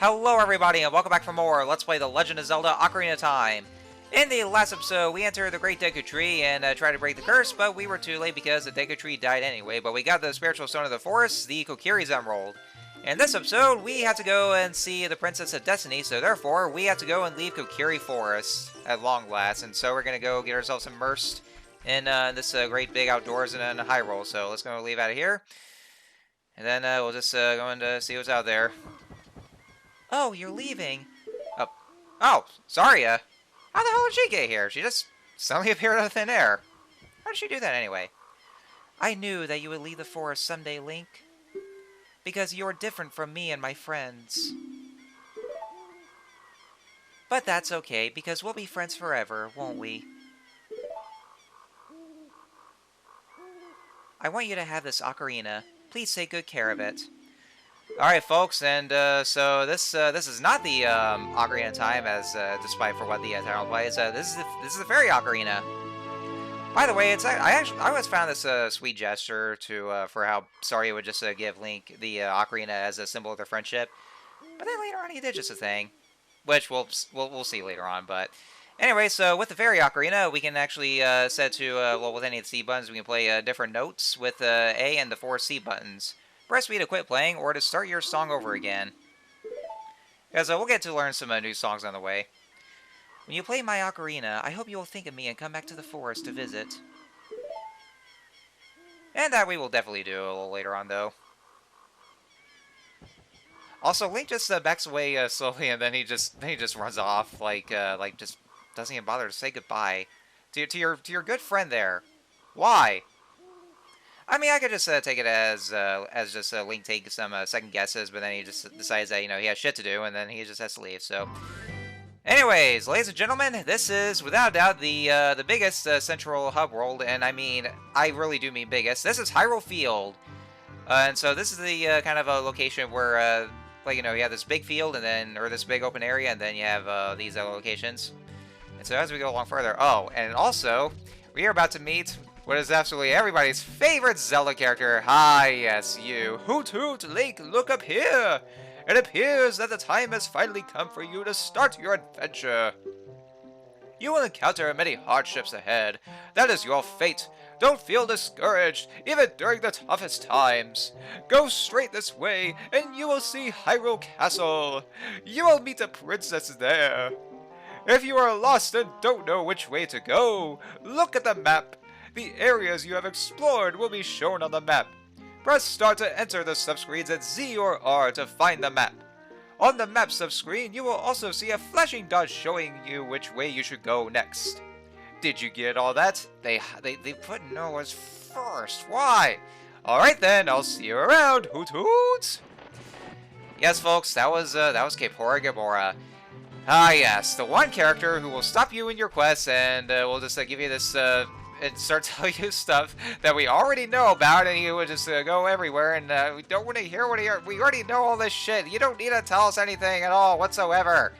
Hello everybody and welcome back for more Let's Play The Legend of Zelda Ocarina of Time. In the last episode, we entered the Great Deku Tree and tried to break the curse, but we were too late because the Deku Tree died anyway, but we got the Spiritual Stone of the Forest, the Kokiri's Emerald. In this episode, we have to go and see the Princess of Destiny, so therefore, we have to go and leave Kokiri Forest at long last, and so we're going to go get ourselves immersed in this great big outdoors in Hyrule, so let's go leave out of here. And then we'll just go and see what's out there. Oh, you're leaving. Oh, sorry, how the hell did she get here? She just suddenly appeared out of thin air. How did she do that anyway? I knew that you would leave the forest someday, Link. Because you're different from me and my friends. But that's okay, because we'll be friends forever, won't we? I want you to have this ocarina. Please take good care of it. Alright, folks, and so this is not the Ocarina of Time, as despite for what the title implies. This is the fairy ocarina. By the way, I always found this a sweet gesture to for how sorry it would just give Link the ocarina as a symbol of their friendship. But then later on, he did just a thing, which we'll see later on. But anyway, so with the fairy ocarina, we can actually set to well, with any of the C buttons, we can play different notes with A and the 4 C buttons. Press B to quit playing, or to start your song over again. Because we'll get to learn some new songs on the way. When you play my ocarina, I hope you will think of me and come back to the forest to visit. And that we will definitely do a little later on, though. Also, Link just backs away slowly, and then he just runs off, like just doesn't even bother to say goodbye to your good friend there. Why? I mean, I could just take it as just Link takes some second guesses, but then he just decides that, you know, he has shit to do, and then he just has to leave, so. Anyways, ladies and gentlemen, this is, without a doubt, the biggest central hub world, and I mean, I really do mean biggest. This is Hyrule Field, and so this is the kind of a location where, like, you know, you have this big field, and then, or this big open area, and then you have these other locations. And so as we go along further, oh, and also, we are about to meet what is absolutely everybody's favorite Zelda character. Ah, yes, you. Hoot hoot, Link, look up here! It appears that the time has finally come for you to start your adventure. You will encounter many hardships ahead. That is your fate. Don't feel discouraged, even during the toughest times. Go straight this way, and you will see Hyrule Castle. You will meet a princess there. If you are lost and don't know which way to go, look at the map. The areas you have explored will be shown on the map. Press start to enter the subscreens and Z or R to find the map. On the map subscreen, you will also see a flashing dot showing you which way you should go next. Did you get all that? They put no as first. Why? Alright then, I'll see you around. Hoot hoot! Yes, folks, that was Kaepora Gaebora. Ah yes, the one character who will stop you in your quest and will just give you this and start telling you stuff that we already know about, and he would just go everywhere, and we don't want to hear what we already know all this shit. You don't need to tell us anything at all whatsoever.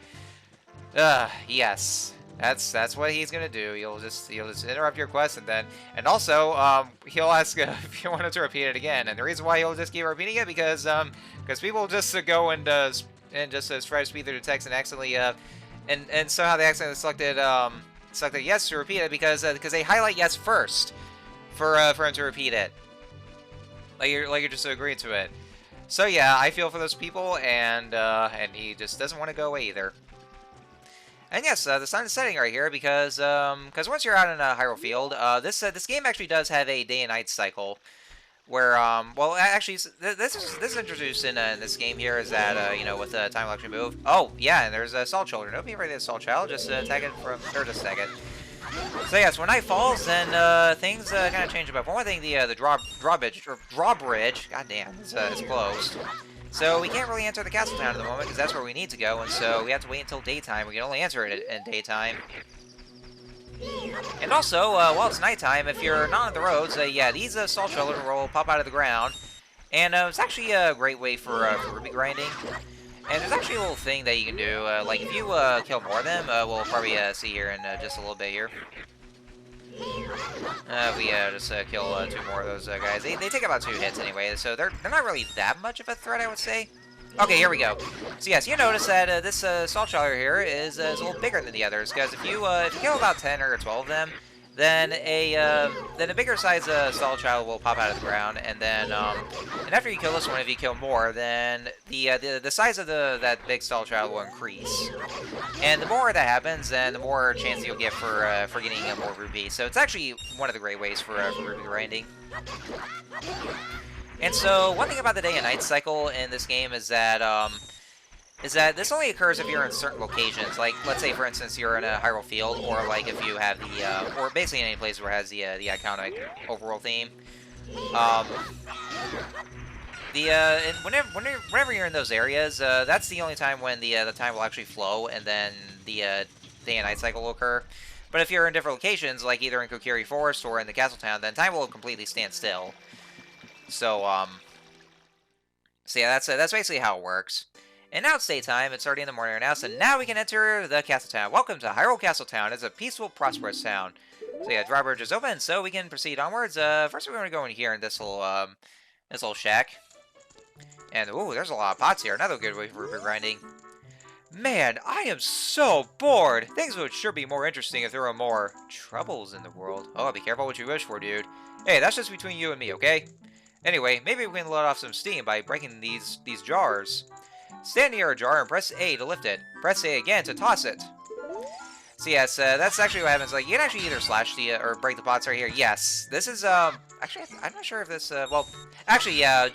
Yes, that's what he's gonna do. He'll just interrupt your quest, and also he'll ask if you want him to repeat it again. And the reason why he'll just keep repeating it because people just go and just try to speed through the text and accidentally and somehow they accidentally selected yes to repeat it because they highlight yes first for him to repeat it. Like you're just agreeing to it. So yeah, I feel for those people, and he just doesn't want to go away either. And yes, the sun is setting right here because once you're out in Hyrule Field, this game actually does have a day and night cycle. Where, well, actually, this is introduced in this game here, is that, you know, with the time election move. Oh, yeah, and there's Salt Children. Don't be afraid of the Salt Child, just tag it from, or just tag it. So, yes, when night falls, then, things, kind of change a bit. For one thing, the drawbridge, goddamn, it's closed. So, we can't really enter the castle town at the moment, because that's where we need to go, and so we have to wait until daytime. We can only enter it in daytime. And also, while it's nighttime, if you're not on the roads, yeah, these Salt Children will pop out of the ground. And it's actually a great way for ruby grinding. And there's actually a little thing that you can do, like if you kill more of them, we'll probably see here in just a little bit here. We just kill 2 more of those guys. They take about 2 hits anyway, so they're not really that much of a threat, I would say. Okay, here we go. So yes, you notice that this AcedTyler here is a little bigger than the others, because if you kill about 10 or 12 of them, then a bigger size AcedTyler will pop out of the ground, and after you kill this one, if you kill more, then the size of that big AcedTyler will increase, and the more that happens, then the more chance you'll get for getting more rupees. So it's actually one of the great ways for rupee grinding. And so, one thing about the day and night cycle in this game is that this only occurs if you're in certain locations. Like, let's say, for instance, you're in a Hyrule field, or like if you have or basically any place where it has the iconic overworld theme. And whenever you're in those areas, that's the only time when the time will actually flow, and then the day and night cycle will occur. But if you're in different locations, like either in Kokiri Forest or in the Castle Town, then time will completely stand still. So yeah, that's basically how it works. And now it's daytime, it's already in the morning right now, so now we can enter the Castle Town. Welcome to Hyrule Castle Town. It's a peaceful, prosperous town. So yeah, drawbridge is open, so we can proceed onwards. First we're going to go in here in this little shack. And, ooh, there's a lot of pots here. Another good way for grinding. Man, I am so bored! Things would sure be more interesting if there were more troubles in the world. Oh, be careful what you wish for, dude. Hey, that's just between you and me, okay? Anyway, maybe we can let off some steam by breaking these jars. Stand near a jar and press A to lift it. Press A again to toss it. So yes, that's actually what happens. Like, you can actually either slash the or break the pots right here. Yes, this is actually I'm not sure if this well, actually yeah.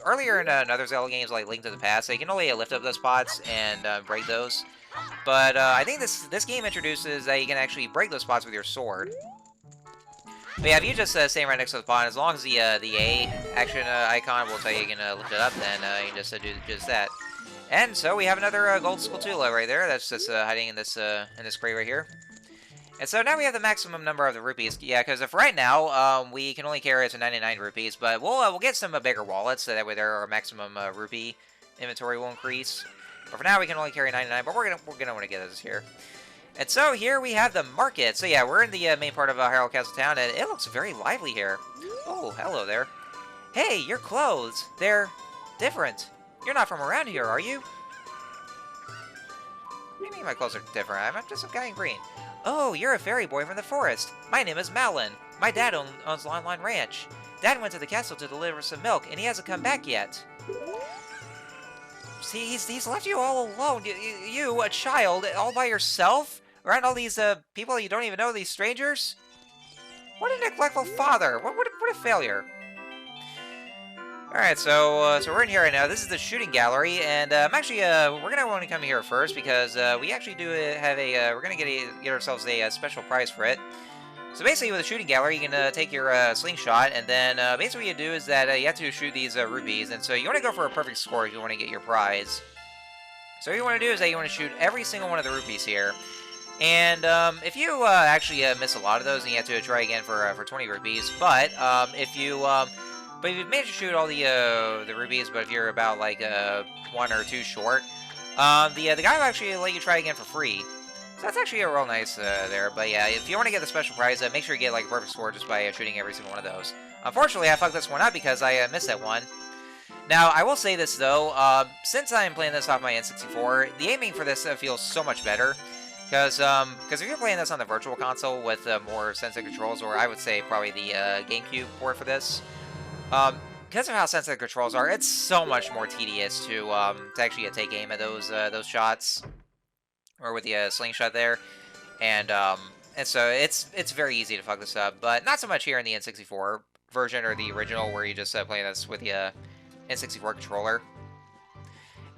Earlier in other Zelda games like Link to the Past, you can only lift up those pots and break those. But I think this game introduces that you can actually break those pots with your sword. But yeah, if you just stand right next to the pot, as long as the A action icon will tell you can lift it up, then you can just do just that. And so we have another gold Skulltula right there. That's just hiding in this crate right here. And so now we have the maximum number of the rupees. Yeah, because if right now we can only carry it to 99 rupees, but we'll get some bigger wallets so that way our maximum rupee inventory will increase. But for now we can only carry 99. But we're gonna want to get this here. And so here we have the market. So yeah, we're in the main part of Hyrule Castle Town, and it looks very lively here. Oh, hello there. Hey, your clothes. They're different. You're not from around here, are you? What do you mean my clothes are different? I'm just a guy in green. Oh, you're a fairy boy from the forest. My name is Malin. My dad owns Lon Lon Ranch. Dad went to the castle to deliver some milk, and he hasn't come back yet. See, he's left you all alone. You, a child, all by yourself? Around all these people you don't even know, these strangers? What a neglectful father. What a failure. Alright, so we're in here right now. This is the shooting gallery, and I'm actually, we're gonna want to come here first because we actually do have we're gonna get ourselves a special prize for it. So basically, with the shooting gallery, you can take your slingshot, and then basically what you do is that you have to shoot these rupees, and so you want to go for a perfect score if you want to get your prize. So what you want to do is that you want to shoot every single one of the rupees here. And if you actually miss a lot of those, then you have to try again for 20 rupees. But if you manage to shoot all the rupees, but if you're about like 1 or 2 short, the guy will actually let you try again for free. So that's actually a real nice there. But yeah, if you want to get the special prize, make sure you get like a perfect score just by shooting every single one of those. Unfortunately, I fucked this one up because I missed that one. Now, I will say this though, since I'm playing this off my N64, the aiming for this feels so much better. Because if you're playing this on the Virtual Console with more sensitive controls, or I would say probably the GameCube port for this, because of how sensitive the controls are, it's so much more tedious to actually take aim at those shots, or with the slingshot there, and so it's very easy to fuck this up. But not so much here in the N64 version or the original, where you just play this with the N64 controller.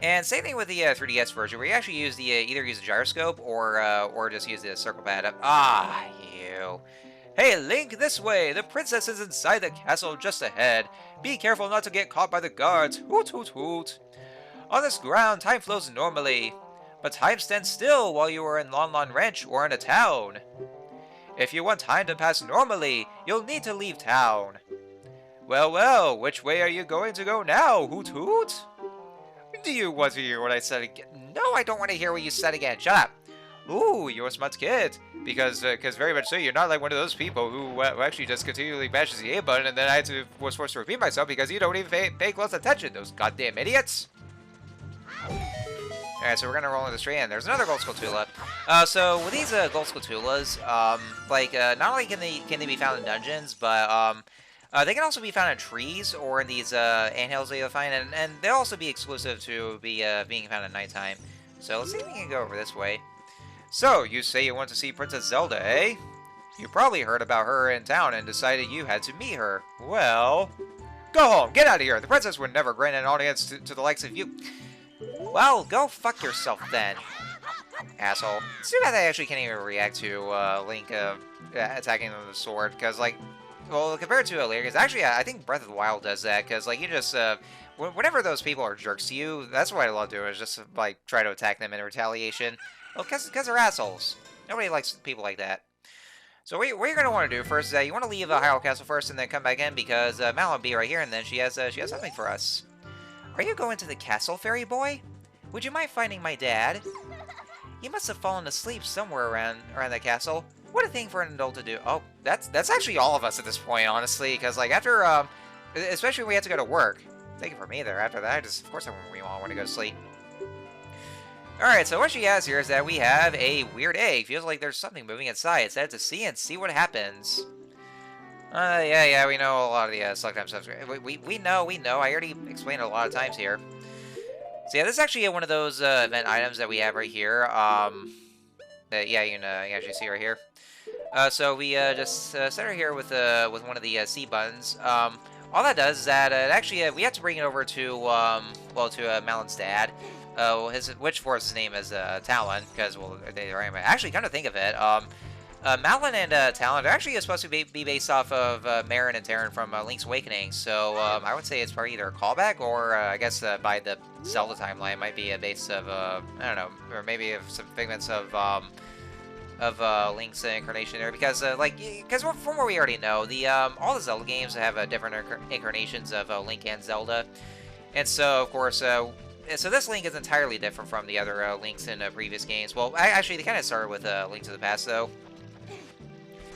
And same thing with the 3DS version, where you actually use the either use the gyroscope or just use the circle pad. Ah, you. Hey, Link, this way! The princess is inside the castle just ahead. Be careful not to get caught by the guards. Hoot, hoot, hoot. On this ground, time flows normally, but time stands still while you are in Lon Lon Ranch or in a town. If you want time to pass normally, you'll need to leave town. Well, well, which way are you going to go now, Hoot Hoot? Do you want to hear what I said again? No, I don't want to hear what you said again. Shut up. Ooh, you're a smart kid. Because very much so, you're not like one of those people who actually just continually bashes the A button, and then was forced to repeat myself because you don't even pay close attention, those goddamn idiots. Alright, so we're gonna roll into the street, and there's another Gold Skulltula. So with these Gold Skulltulas, not only can they be found in dungeons, but they can also be found in trees or in these anthills that you'll find, and they'll also be exclusive to being found at nighttime. So let's see if we can go over this way. So, you say you want to see Princess Zelda, eh? You probably heard about her in town and decided you had to meet her. Well, go home, get out of here. The princess would never grant an audience to the likes of you. Well, go fuck yourself then, asshole. It's too bad I actually can't even react to Link attacking him with a sword, because, like, well, compared to later, because actually I think Breath of the Wild does that, because, like, you just, whenever those people are jerks to you, that's what I love doing, is just, like, try to attack them in retaliation. Well, because they're assholes. Nobody likes people like that. So what you're going to want to do first is that you want to leave Hyrule Castle first and then come back in, because Malon will be right here, and then she has something for us. Are you going to the castle, fairy boy? Would you mind finding my dad? He must have fallen asleep somewhere around the castle. What a thing for an adult to do. Oh, that's actually all of us at this point, honestly, because, like, after, especially when we have to go to work. Take it from me there. After that, of course we all want to go to sleep. Alright, so what she has here is that we have a weird egg. Feels like there's something moving inside. It's set to see and see what happens. Yeah, we know a lot of the select time stuff. We know. I already explained it a lot of times here. So yeah, this is actually one of those event items that we have right here. Yeah, you can actually see right here. So we just set her here with one of the C buttons. All that does is that actually we have to bring it over to Malon's dad. Which for his name is Talon, because they're actually kind of think of it. Malon and Talon are actually supposed to be based off of Marin and Terran from Link's Awakening. So I would say it's probably either a callback or I guess by the Zelda timeline might be a base of I don't know, or maybe some figments of Link's incarnation there, because from what we already know, all the Zelda games have different incarnations of Link and Zelda, and so of course so this Link is entirely different from the other Links in previous games. Well, actually they kind of started with Link to the Past though,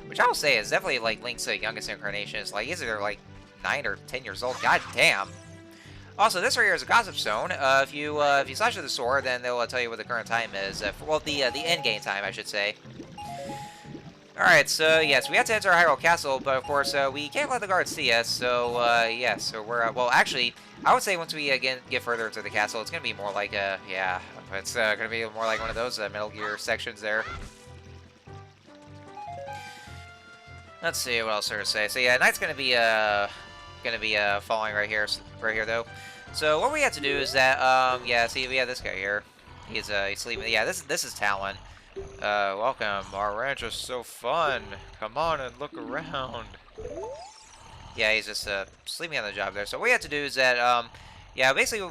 which I will say is definitely like Link's youngest incarnation. It's like he's either like 9 or 10 years old. God damn. Also, this right here is a gossip stone. If you slash with the sword, then they'll tell you what the current time is. Well, the end game time, I should say. Alright, so yes, we have to enter Hyrule Castle, but of course we can't let the guards see us. So yeah, so we're well, actually, I would say once we get further into the castle, it's gonna be more like it's gonna be more like one of those Metal Gear sections there. Let's see what else there to say. So yeah, night's gonna be falling right here though. So what we have to do is that yeah, see, we have this guy here. He's sleeping. Yeah, this is Talon. Welcome. Our ranch is so fun. Come on and look around. Yeah, he's just sleeping on the job there. So what we have to do is that yeah, basically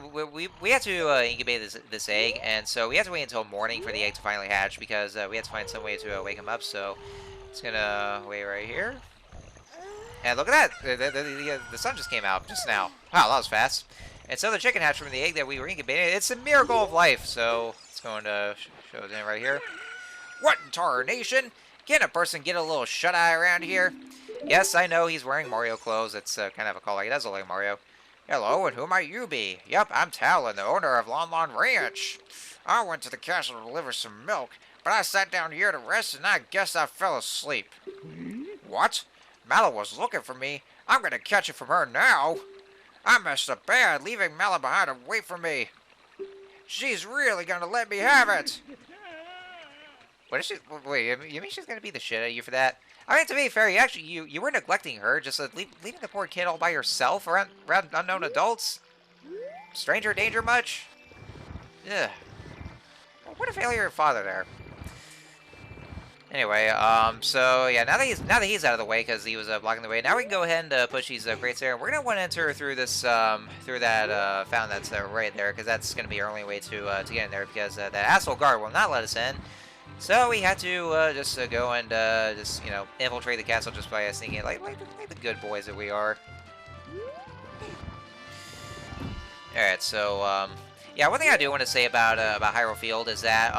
we have to incubate this egg, and so we have to wait until morning for the egg to finally hatch, because we have to find some way to wake him up. So it's gonna wait right here. And look at that! The sun just came out just now. Wow, that was fast. And so the chicken hatched from the egg that we were incubating. It's a miracle of life. So it's going to show it in right here. What in tarnation? Can a person get a little shut-eye around here? Yes, I know he's wearing Mario clothes. It's kind of a call. He does look like Mario. Hello, and who might you be? Yup, I'm Talon, the owner of Lon Lon Ranch. I went to the castle to deliver some milk, but I sat down here to rest, and I guess I fell asleep. What? Mala was looking for me. I'm gonna catch it from her now. I messed up bad, leaving Mala behind to wait for me. She's really gonna let me have it. What is she? Wait, you mean she's gonna beat the shit out of you for that? I mean, to be fair, you were neglecting her, just leaving the poor kid all by herself around unknown adults. Stranger danger much? Ugh. Well, what a failure of father there. Anyway, so yeah, now that he's out of the way because he was blocking the way, now we can go ahead and push these crates there. We're gonna want to enter through this through that fountain that's right there, because that's gonna be our only way to get in there, because that asshole guard will not let us in. So we had to just go and just infiltrate the castle just by sneaking like the good boys that we are. All right, so yeah, one thing I do want to say about Hyrule Field is that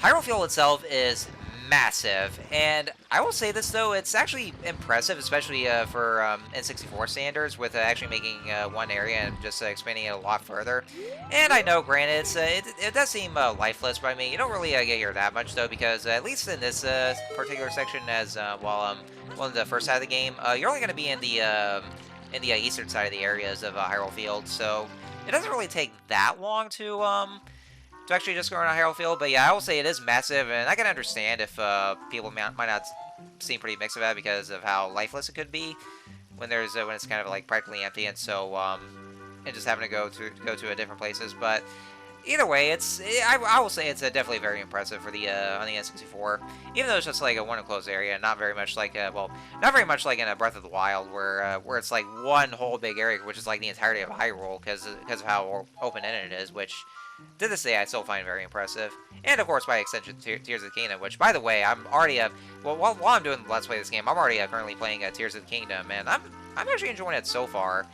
Hyrule Field itself is massive. And I will say this, though, it's actually impressive, especially for N64 standards, with actually making one area and just expanding it a lot further. And I know, granted, it does seem lifeless by me. You don't really get here that much, though, because at least in this particular section, as well, in the first side of the game, you're only going to be in the eastern side of the areas of Hyrule Field, so it doesn't really take that long to actually just go around Hyrule Field. But yeah, I will say it is massive, and I can understand if people might not seem pretty mixed about it because of how lifeless it could be when it's kind of like practically empty, and so and just having to go to different places. But either way, I will say it's definitely very impressive for the on the N64, even though it's just like a one enclosed area, not very much like not very much like in a Breath of the Wild, where it's like one whole big area, which is like the entirety of Hyrule, because of how open ended it is, which to this day I still find very impressive. And of course, by extension, Tears of the Kingdom, which, by the way, I'm already while I'm doing Let's Play this game, I'm already currently playing Tears of the Kingdom, and I'm actually enjoying it so far,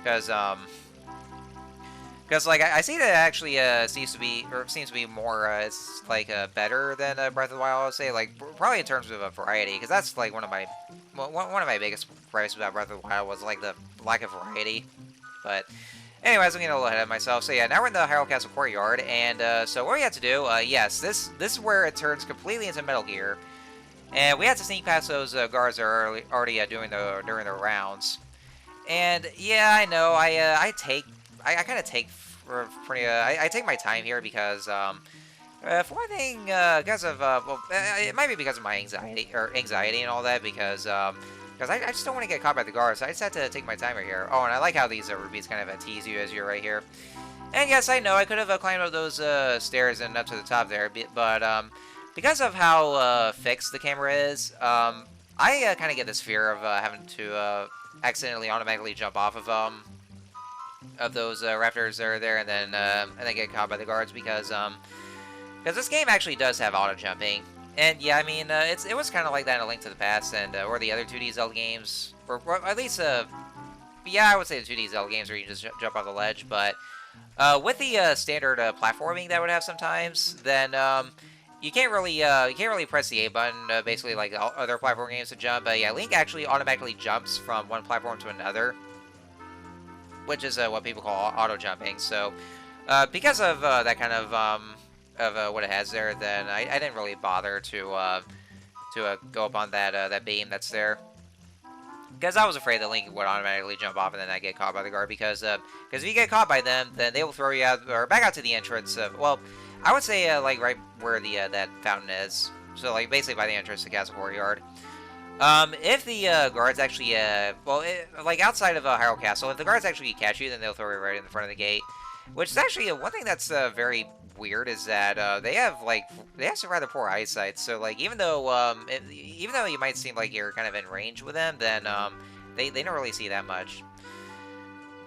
because like I see that it actually seems to be more it's like better than Breath of the Wild. I would say, like, probably in terms of variety, because that's like one of my biggest gripes about Breath of the Wild was like the lack of variety. But anyways, I'm getting a little ahead of myself. So yeah, now we're in the Hyrule Castle courtyard, and so what we have to do, yes, this is where it turns completely into Metal Gear, and we have to sneak past those guards that are already doing their rounds. And yeah, I know, I kind of take I take my time here because for one thing, because of it might be because of my anxiety and all that, because I just don't want to get caught by the guards. So I just have to take my time right here. Oh, and I like how these rubies kind of tease you as you're right here. And yes, I know I could have climbed up those stairs and up to the top there, but because of how fixed the camera is, I kind of get this fear of having to accidentally automatically jump off of those raptors that are there, and then get caught by the guards, because this game actually does have auto jumping. And yeah, I mean, it was kind of like that in A Link to the Past, and or the other 2D Zelda games, or at least yeah, I would say the 2D Zelda games where you just jump off the ledge. But with the standard platforming that would have sometimes, then you can't really press the A button, basically like other platform games to jump. But yeah, Link actually automatically jumps from one platform to another, which is what people call auto jumping. So because of that kind of what it has there, then I didn't really bother to go up on that beam that's there, because I was afraid that Link would automatically jump off and then I get caught by the guard, because if you get caught by them, then they will throw you out or back out to the entrance. Well, I would say like right where the that fountain is. So like basically by the entrance to Castle Courtyard. If the guards actually, like outside of Hyrule Castle, if the guards actually catch you, then they'll throw you right in the front of the gate. Which is actually one thing that's very weird, is that they have some rather poor eyesight. So like even though you might seem like you're kind of in range with them, then they don't really see that much.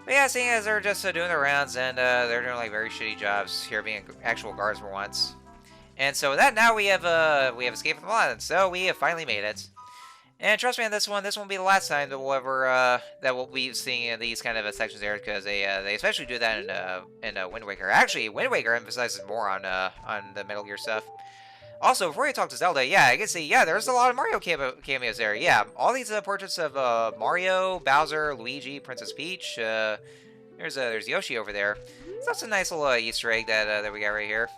But yeah, seeing as they're just doing their rounds, and they're doing like very shitty jobs here, being actual guards for once. And so with that, now we have escaped from the island. So we have finally made it. And trust me on this won't be the last time that we'll be seeing these kind of sections there, because they especially do that in Wind Waker. Actually, Wind Waker emphasizes more on the Metal Gear stuff. Also, before you talk to Zelda, yeah, I can see, yeah, there's a lot of Mario cameos there. Yeah, all these portraits of Mario, Bowser, Luigi, Princess Peach. There's Yoshi over there. So that's a nice little Easter egg that we got right here.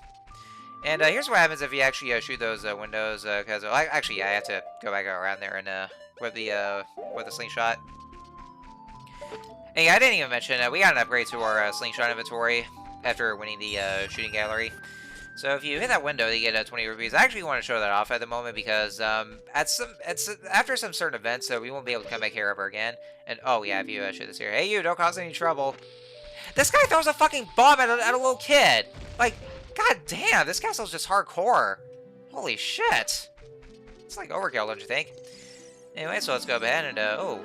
And here's what happens if you actually shoot those windows, because actually, yeah, I have to go back around there and with the slingshot. And yeah, I didn't even mention we got an upgrade to our slingshot inventory after winning the shooting gallery. So if you hit that window, you get 20 rupees. I actually want to show that off at the moment, because after some certain events, we won't be able to come back here ever again. And oh yeah, if you shoot this here, hey, you don't cause any trouble. This guy throws a fucking bomb at a little kid. Like, god damn, this castle's just hardcore. Holy shit. It's like overkill, don't you think? Anyway, so let's go ahead and oh,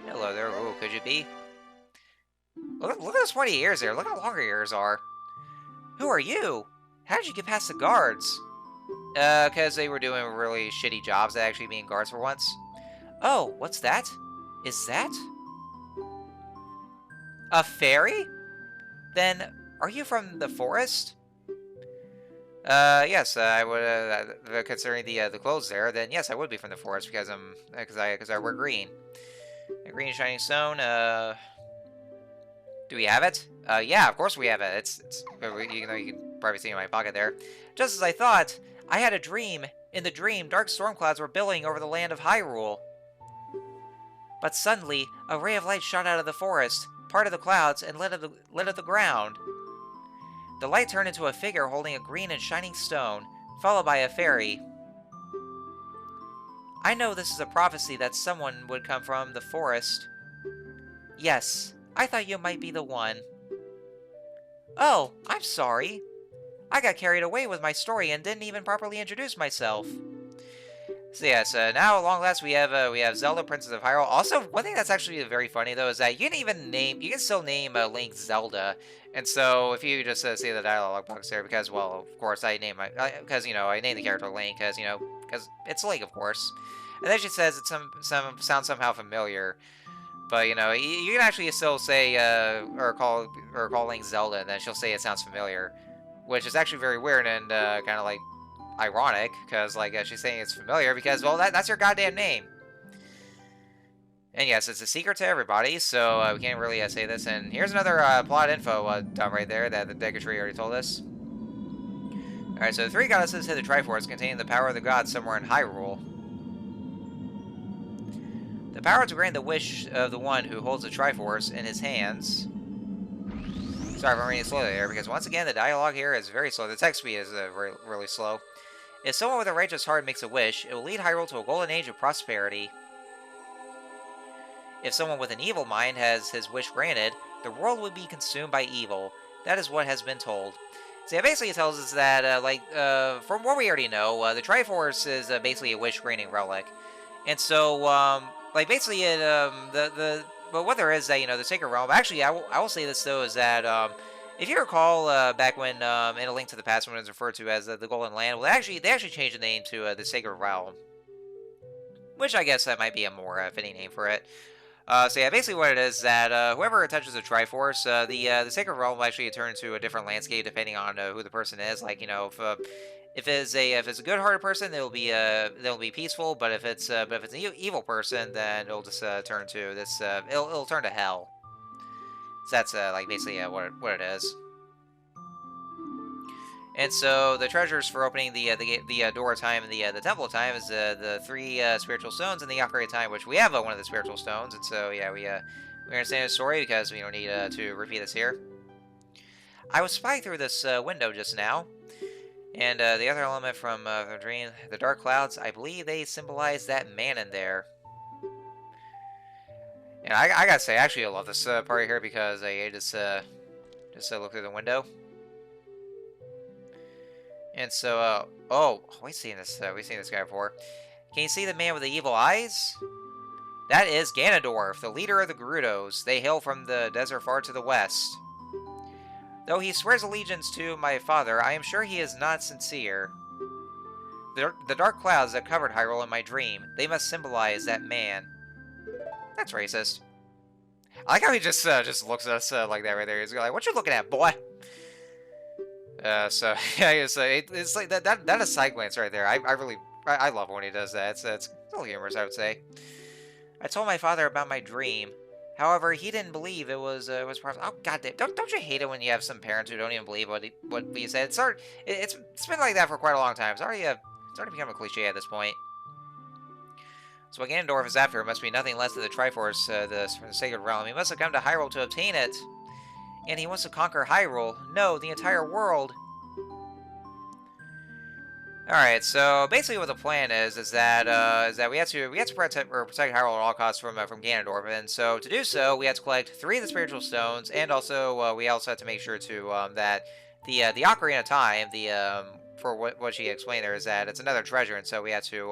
hello there. Oh, could you be? Look at those 20 ears there. Look how long your ears are. Who are you? How did you get past the guards? Because they were doing really shitty jobs at actually being guards for once. Oh, what's that? Is that a fairy? Then, are you from the forest? Yes, I would. Considering the clothes there, then yes, I would be from the forest because I wear green. A green shining stone. Do we have it? Yeah, of course we have it. You know, you can probably see it in my pocket there. Just as I thought, I had a dream. In the dream, dark storm clouds were billowing over the land of Hyrule. But suddenly, a ray of light shot out of the forest, parted the clouds, and lit up the ground. The light turned into a figure holding a green and shining stone, followed by a fairy. I know this is a prophecy that someone would come from the forest. Yes, I thought you might be the one. Oh, I'm sorry. I got carried away with my story and didn't even properly introduce myself. So yes, now at long last we have Zelda, Princess of Hyrule. Also, one thing that's actually very funny though is that you can still name Link Zelda, and so if you just say the dialogue box there, because well, of course because you know I named the character Link because it's Link, of course, and then she says it sounds somehow familiar, but you know you can actually still say or call Link Zelda, and then she'll say it sounds familiar, which is actually very weird and kind of like ironic because like she's saying it's familiar because well that's your goddamn name. And yes, it's a secret to everybody, so we can't really say this. And here's another plot info dump right there that the Decatree already told us. Alright, so the three goddesses hid the Triforce containing the power of the gods somewhere in Hyrule. The power to grant the wish of the one who holds the Triforce in his hands. Sorry if I'm reading slowly there, because once again, the dialogue here is very slow. The text speed is really slow. If someone with a righteous heart makes a wish, it will lead Hyrule to a golden age of prosperity. If someone with an evil mind has his wish granted, the world will be consumed by evil. That is what has been told. So yeah, basically it tells us that, from what we already know, the Triforce is basically a wish-granting relic. And so, basically it, but what there is that, you know, the Sacred Realm, actually, I will say this, though, is that, if you recall, back when, in A Link to the Past, when it was referred to as the Golden Land, well, they actually changed the name to the Sacred Realm. Which I guess that might be a more fitting name for it. So yeah, basically what it is that whoever touches a Triforce, the Sacred Realm will actually turn into a different landscape depending on who the person is. Like you know, if it's a good-hearted person, they'll be peaceful. But if it's an evil person, then it'll just turn to this. It'll turn to hell. So that's like basically what it is. And so the treasures for opening the door of time and the temple of time is the three spiritual stones and the Ocarina of Time, which we have one of the spiritual stones. And so yeah, we understand the story because we don't need to repeat this here. I was spying through this window just now, and the other element from the dream, the dark clouds, I believe they symbolize that man in there. And I gotta say, actually, I love this part here because I just look through the window. And so, oh, we've seen this guy before. Can you see the man with the evil eyes? That is Ganondorf, the leader of the Gerudos. They hail from the desert far to the west. Though he swears allegiance to my father, I am sure he is not sincere. The dark clouds that covered Hyrule in my dream, they must symbolize that man. That's racist. I like how he just looks at us like that right there. He's like, "What you looking at, boy?" So yeah, it's like that is side glance right there. I love when he does that. It's a little humorous, I would say. I told my father about my dream. However, he didn't believe it was oh goddamn! Don't you hate it when you have some parents who don't even believe what you said? It's been like that for quite a long time. It's already become a cliche at this point. So what Ganondorf is after must be nothing less than the Triforce, the Sacred Realm. He must have come to Hyrule to obtain it. And he wants to conquer Hyrule. No, the entire world. Alright, so basically what the plan is that we have to protect Hyrule at all costs from Ganondorf, and so to do so we have to collect 3 of the spiritual stones, and also we also have to make sure to that the Ocarina of Time, for what she explained there is that it's another treasure, and so we have to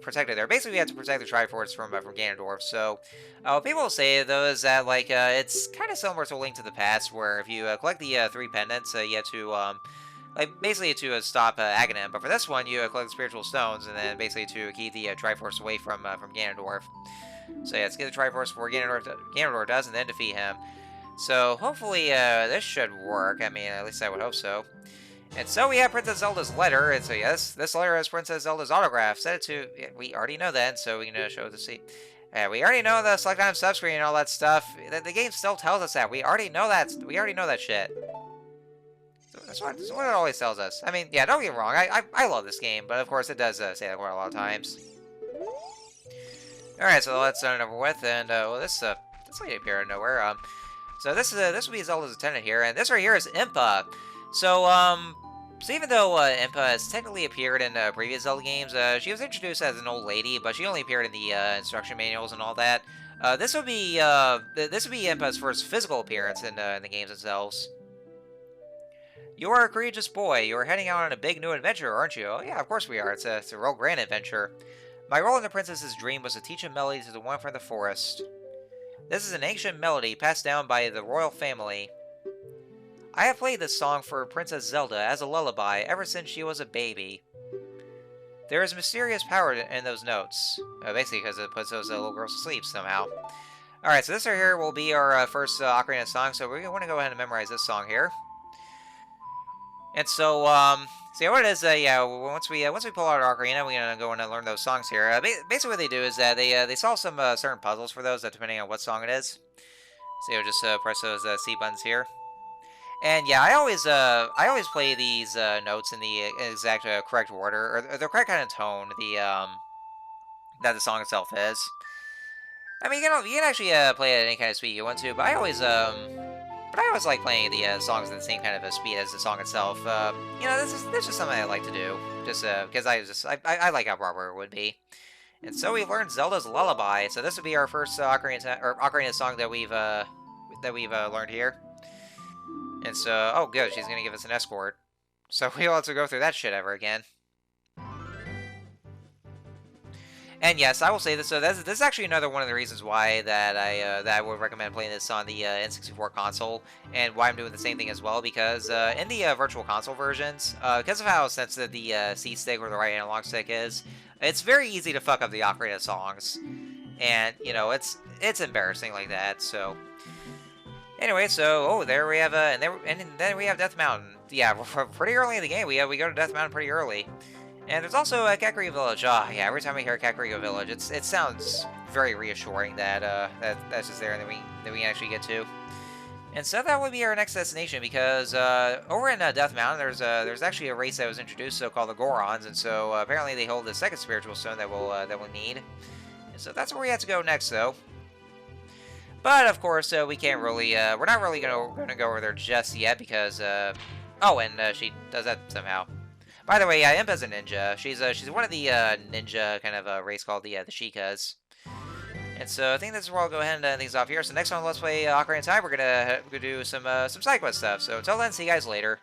protect it there. Basically, we have to protect the Triforce from Ganondorf. So, what people will say, though, is that, like, it's kind of similar to A Link to the Past, where if you collect the 3 pendants, you have to, basically to stop Aghanim. But for this one, you collect the spiritual stones, and then basically to keep the Triforce away from Ganondorf. So, yeah, let's get the Triforce before Ganondorf does, and then defeat him. So, hopefully, this should work. I mean, at least I would hope so. And so we have Princess Zelda's letter, and so yes, this letter has Princess Zelda's autograph. Send it to, yeah, we already know that, so we can show the seat. We already know the select time subscreen and all that stuff. The game still tells us that. We already know that. We already know that shit. So that's what it always tells us. I mean, yeah, don't get me wrong. I love this game, but of course it does say that quite a lot of times. All right, so let's start it over with, and well, this lady appeared out of nowhere. So this will be Zelda's attendant here, and this right here is Impa. So even though Impa has technically appeared in previous Zelda games, she was introduced as an old lady, but she only appeared in the instruction manuals and all that. This would be Impa's first physical appearance in the games themselves. You are a courageous boy. You are heading out on a big new adventure, aren't you? Oh yeah, of course we are. It's a real grand adventure. My role in the princess's dream was to teach a melody to the one from the forest. This is an ancient melody passed down by the royal family. I have played this song for Princess Zelda as a lullaby ever since she was a baby. There is mysterious power in those notes. Basically because it puts those little girls to sleep somehow. Alright, so this right here will be our first Ocarina song, so we're going to go ahead and memorize this song here. And so, see what it is, yeah, once we pull out our Ocarina, we're going to go in and learn those songs here. Basically what they do is that they solve some certain puzzles for those, depending on what song it is. So you'll just press those C buttons here. And yeah, I always play these notes in the exact correct order, or the correct kind of tone that the song itself is. I mean, you can actually play it at any kind of speed you want to, but I always like playing the songs at the same kind of speed as the song itself. You know, this is something I like to do, just because I like how proper it would be. And so we've learned Zelda's Lullaby. So this would be our first Ocarina song that we've learned here. And so, oh good, she's gonna give us an escort. So we don't have to go through that shit ever again. And yes, I will say this. So this is actually another one of the reasons why that I would recommend playing this on the N64 console, and why I'm doing the same thing as well. Because in the Virtual Console versions, because of how sensitive the C stick or the right analog stick is, it's very easy to fuck up the Ocarina songs, and you know it's embarrassing like that. So. Anyway, so there we have and then we have Death Mountain. Yeah, we're pretty early in the game. We go to Death Mountain pretty early, and there's also Kakariko Village. Ah, yeah. Every time we hear Kakariko Village, it sounds very reassuring that that's just there and that we can actually get to. And so that would be our next destination, because over in Death Mountain, there's actually a race that was introduced, so called the Gorons, and so apparently they hold the second spiritual stone that we'll need. And so that's where we have to go next, though. But of course, we can't really. We're not really gonna go over there just yet because. Oh, and she does that somehow. By the way, yeah, Impa's a ninja. She's one of the ninja kind of race called the Sheikahs. And so I think this is where I'll go ahead and end things off here. So next time, let's play Ocarina of Time. We're gonna do some side quest stuff. So until then, see you guys later.